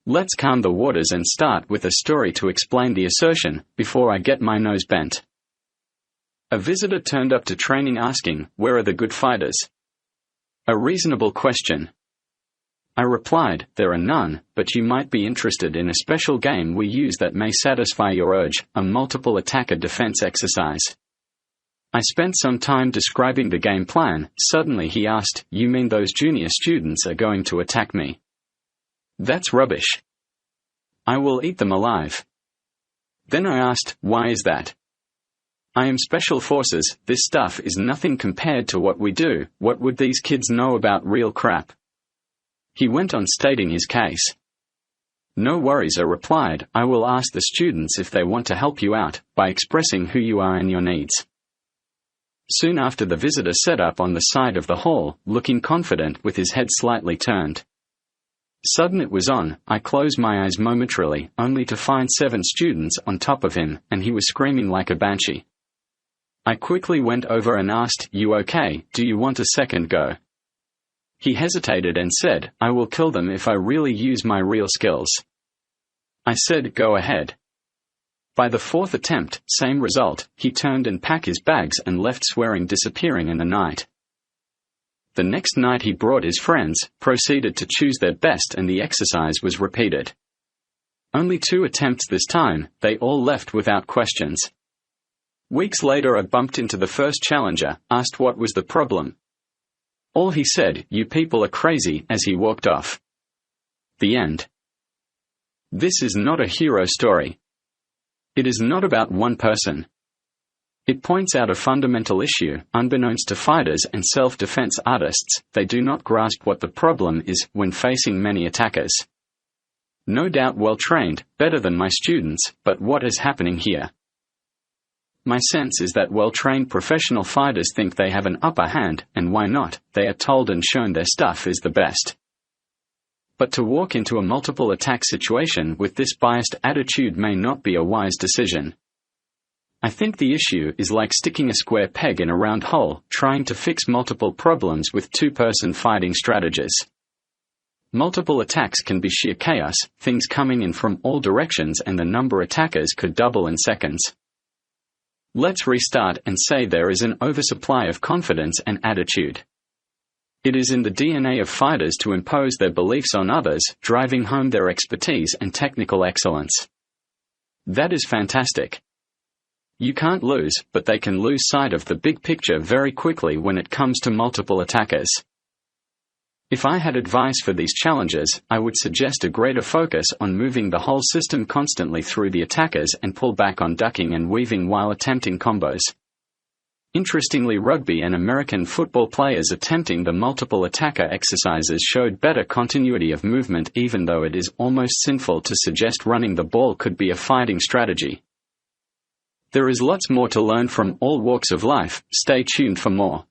Let's calm the waters and start with a story to explain the assertion, before I get my nose bent. A visitor turned up to training asking, "Where are the good fighters?" A reasonable question. I replied, "There are none, but you might be interested in a special game we use that may satisfy your urge, a multiple attacker defense exercise." I spent some time describing the game plan. Suddenly he asked, "You mean those junior students are going to attack me?" That's rubbish. I will eat them alive. Then I asked, "Why is that?" I am special forces, this stuff is nothing compared to what we do, what would these kids know about real crap? He went on stating his case. No worries, I replied, I will ask the students if they want to help you out, by expressing who you are and your needs. Soon after the visitor sat up on the side of the hall, looking confident with his head slightly turned. Sudden it was on, I closed my eyes momentarily, only to find 7 students on top of him, and he was screaming like a banshee. I quickly went over and asked, "You okay, do you want a second go?" He hesitated and said, "I will kill them if I really use my real skills." I said, "Go ahead." By the 4th attempt, same result, he turned and packed his bags and left swearing, disappearing in the night. The next night he brought his friends, proceeded to choose their best, and the exercise was repeated. Only 2 attempts this time, they all left without questions. Weeks later I bumped into the first challenger, asked what was the problem. All he said, "You people are crazy," as he walked off. The end. This is not a hero story. It is not about one person. It points out a fundamental issue. Unbeknownst to fighters and self-defense artists, they do not grasp what the problem is when facing many attackers. No doubt well trained, better than my students, but what is happening here? My sense is that well-trained professional fighters think they have an upper hand, and why not? They are told and shown their stuff is the best. But to walk into a multiple attack situation with this biased attitude may not be a wise decision. I think the issue is like sticking a square peg in a round hole, trying to fix multiple problems with 2-person fighting strategies. Multiple attacks can be sheer chaos, things coming in from all directions, and the number of attackers could double in seconds. Let's restart and say there is an oversupply of confidence and attitude. It is in the DNA of fighters to impose their beliefs on others, driving home their expertise and technical excellence. That is fantastic. You can't lose, but they can lose sight of the big picture very quickly when it comes to multiple attackers. If I had advice for these challenges, I would suggest a greater focus on moving the whole system constantly through the attackers and pull back on ducking and weaving while attempting combos. Interestingly, rugby and American football players attempting the multiple attacker exercises showed better continuity of movement, even though it is almost sinful to suggest running the ball could be a fighting strategy. There is lots more to learn from all walks of life. Stay tuned for more.